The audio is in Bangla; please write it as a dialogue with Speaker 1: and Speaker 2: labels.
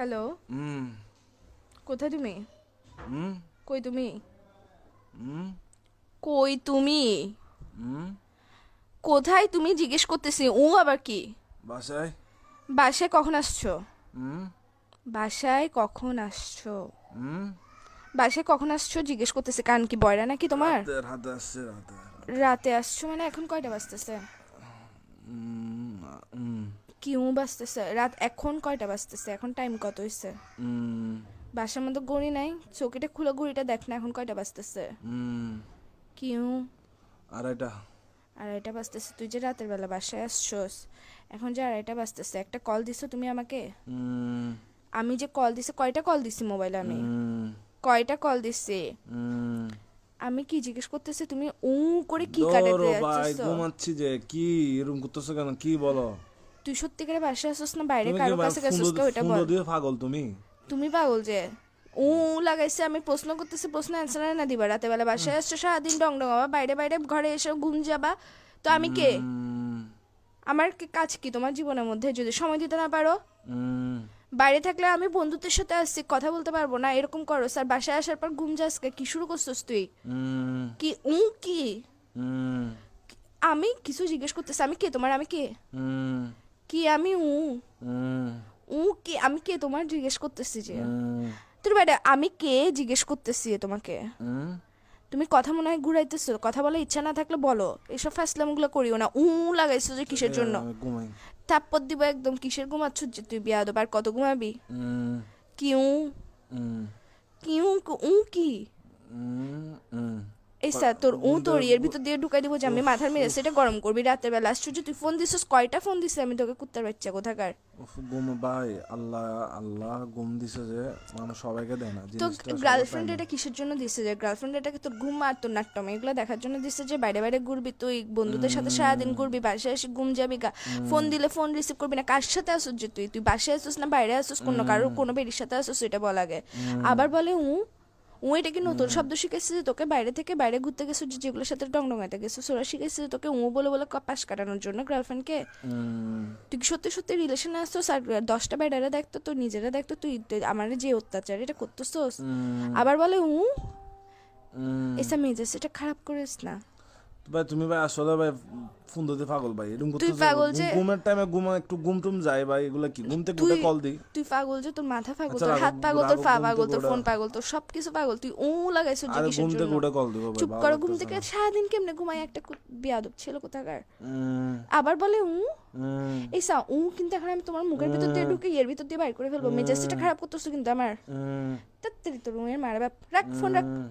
Speaker 1: হ্যালো,
Speaker 2: হুম
Speaker 1: কোথায় তুমি?
Speaker 2: হুম
Speaker 1: কই তুমি?
Speaker 2: হুম
Speaker 1: কই তুমি?
Speaker 2: হুম
Speaker 1: কোথায় তুমি জিজ্ঞেস করতেছি, ও আবার কি?
Speaker 2: বাসায়।
Speaker 1: বাসায় কখন আসছো?
Speaker 2: হুম
Speaker 1: বাসায় কখন আসছো?
Speaker 2: হুম
Speaker 1: বাসায় কখন আসছো জিজ্ঞেস করতেছি, কান কি বয়রা নাকি তোমার?
Speaker 2: রাতে আসছে রাতে।
Speaker 1: রাতে আসছো মানে এখন কয়টা বাজতেছে?
Speaker 2: হুম হুম
Speaker 1: কিউ বাজতেছে রাত, এখন কয়টা বাজতেছে? এখন টাইম কত হইছে?
Speaker 2: হুম
Speaker 1: বাসার মধ্যে ঘড়ি নাই? চৌকিটা খুলে ঘড়িটা দেখ না, এখন কয়টা বাজতেছে?
Speaker 2: হুম
Speaker 1: কিউ
Speaker 2: আড়াইটা।
Speaker 1: আড়াইটা বাজতেছে? তুই যে রাতের বেলা বাসায় আসছোস, এখন যে আড়াইটা বাজতেছে, একটা কল দিছো তুমি আমাকে?
Speaker 2: হুম
Speaker 1: আমি যে কল দিছি, কয়টা কল দিছি মোবাইলে আমি?
Speaker 2: হুম
Speaker 1: কয়টা কল দিছি?
Speaker 2: হুম
Speaker 1: আমি কি জিজ্ঞেস করতেছি, তুমি উ করে কি
Speaker 2: ধরো
Speaker 1: কাটাতে
Speaker 2: ভাই,
Speaker 1: যাচ্ছিস?
Speaker 2: ঘুমাচ্ছি যে। কি এরকম করতেছো কেন? কি বলো?
Speaker 1: তুই সত্যিকারে বাসায় আসছিস না বাইরে
Speaker 2: তুমি কি
Speaker 1: কারো কাছে গেছিস? কে ওইটা
Speaker 2: ফুndo
Speaker 1: বল।
Speaker 2: দিয়ে পাগল তুমি?
Speaker 1: তুমি পাগল যে উ লাগাইছে, আমি প্রশ্ন করতেছি, প্রশ্ন অ্যান্সার না দিবা? রাতে বেলা বাসায় আসছো, সারাদিন ডং ডং আবার বাইরে বাইরে ঘরে এসে ঘুম যাবা, তো আমি কে?
Speaker 2: হুম
Speaker 1: আমার কাজ কি তোমার জীবনের মধ্যে যদি সময় দিতে না পারো?
Speaker 2: হুম
Speaker 1: বাইরে থাকলে আমি বন্ধুদের সাথে আসছি, কথা বলতে পারবো না? এরকম করো স্যার, বাসায় আসার পর ঘুম যাস কি শুরু করছিস তুই?
Speaker 2: হুম
Speaker 1: কি কি?
Speaker 2: হুম
Speaker 1: আমি কিছু জিজ্ঞেস করতেছি, আমি কে তোমার? আমি কে?
Speaker 2: হুম
Speaker 1: কি আমি
Speaker 2: হুম
Speaker 1: কি আমি কে তোমার জিজ্ঞেস করতেছি যে?
Speaker 2: হুম
Speaker 1: তোর বাইরে আমি কে জিজ্ঞেস করতেছি তোমাকে?
Speaker 2: হুম
Speaker 1: তুমি কথা মনে হয় ঘুরাইতেছো, কথা বলার ইচ্ছা না থাকলে বলো, এসব ফ্যাসলামগুলো করিও না। লাগাইছো যে কিসের জন্য?
Speaker 2: আমি ঘুমাই।
Speaker 1: থাপ্পড় দিব একদম। কিসের ঘুমাচ্ছ যে তুই বিয়াদব? আর কত ঘুমাবি?
Speaker 2: হুম
Speaker 1: কি
Speaker 2: হুম
Speaker 1: কি কি?
Speaker 2: হুম হুম
Speaker 1: এই স্যার তোর
Speaker 2: ঘুম
Speaker 1: তোর
Speaker 2: থেকে
Speaker 1: এর ভিতর দিয়ে ঢুকাই দিব যে আমি
Speaker 2: উফ
Speaker 1: মাথার মেরে
Speaker 2: উফ
Speaker 1: সেটা গরম করবি রাতের বেলা? আশ্চর্য, তুই ফোন দিছিস, কয়টা ফোন দিছিস আমি তোকে? কুত্তার বাচ্চা কোথাকার।
Speaker 2: উফ, ঘুম ভাই। আল্লাহ আল্লাহ ঘুম দিছে যে, মানুষ সবাইকে দেয় না
Speaker 1: তো
Speaker 2: জিনিসটা, সবার পায়
Speaker 1: গার্লফ্রেন্ড
Speaker 2: না।
Speaker 1: এটা কিসের জন্য দিছে? যে গার্লফ্রেন্ড এটাকে তোর ঘুম আর তোর নাট্যম এগুলো দেখার জন্য দিছে যে বাইরে বাইরে ঘুরবি তুই, বন্ধুদের সাথে সারাদিন
Speaker 2: হুম
Speaker 1: ঘুরবি, বাসায় এসে ঘুম যাবি গা, ফোন
Speaker 2: হুম
Speaker 1: দিলে ফোন রিসিভ করবি না? কার সাথে আসছিস যে তুই? তুই বাসায় আসছিস না বাইরে আসছিস? কোনো কারোর
Speaker 2: হুম
Speaker 1: কোনো বেরির সাথে আসছিস এটা বল আগে।
Speaker 2: হুম
Speaker 1: আবার বলে এটা কি নতুন
Speaker 2: হুম
Speaker 1: শব্দ শিখেছিস যে তোকে বাইরে থেকে বাইরে ঘুরতে গেছিস, যে যেগুলোর সাথে ডং ডঙাইতে গেছিস ওরা শিখেছিস যে তোকে বলে বলে পাশ কাটানোর জন্য গার্লফ্রেন্ডকে?
Speaker 2: হুম
Speaker 1: তুই কি সত্যি সত্যি রিলেশনে আসছিস? আর 10টা বেডারা দেখতো, তোর নিজেরা দেখতো, তুই আমার যে অত্যাচার এটা করতেছস।
Speaker 2: হুম
Speaker 1: আবার বলে
Speaker 2: হুম
Speaker 1: এসা মেজাজ এটা খারাপ করিস না।
Speaker 2: ভাই তুমি ভাই আসলে ভাই ফুন্দতে পাগল ভাই, এরকম
Speaker 1: তুই
Speaker 2: করতেছো।
Speaker 1: পাগল যে
Speaker 2: ঘুমের টাইমে একটু ঘুম টুম যায় ভাই, এগুলা কি? ঘুম থেকে
Speaker 1: তুই
Speaker 2: উঠে কল দিই।
Speaker 1: তুই পাগল যে তোর মাথা পাগল,
Speaker 2: আচ্ছা
Speaker 1: তোর
Speaker 2: রাখো
Speaker 1: হাত পাগল, তোর
Speaker 2: রাখো,
Speaker 1: পা
Speaker 2: ঘুম
Speaker 1: পাগল,
Speaker 2: থেকে
Speaker 1: তোর
Speaker 2: ওঠা।
Speaker 1: ফোন পাগল, তোর সব কিছু পাগল। তুই লাগাইছিস যে
Speaker 2: আরে
Speaker 1: কিসের
Speaker 2: ঘুম
Speaker 1: জন্য?
Speaker 2: থেকে উঠে কল দিব ভাই,
Speaker 1: চুপ
Speaker 2: ভালো
Speaker 1: করো, ঘুম
Speaker 2: লাগতেছে
Speaker 1: থেকে
Speaker 2: না।
Speaker 1: সারাদিন কেমনে ঘুমাই একটা বিয়াদব ছিল কোথাকার।
Speaker 2: হুম
Speaker 1: আবার বলে
Speaker 2: হুম
Speaker 1: এই সা কিন্তু এখন আমি তোমার মুখের ভিতর দিয়ে
Speaker 2: হুম
Speaker 1: ঢুকে এর ভিতর দিয়ে বাইর করে ফেলবো। মেজাজটা
Speaker 2: হুম
Speaker 1: খারাপ করতেছো কিন্তু আমার।
Speaker 2: হুম
Speaker 1: তাড়াতাড়ি তোর রুমের মারা বাপ, রাখ ফোন রাখ।
Speaker 2: হুম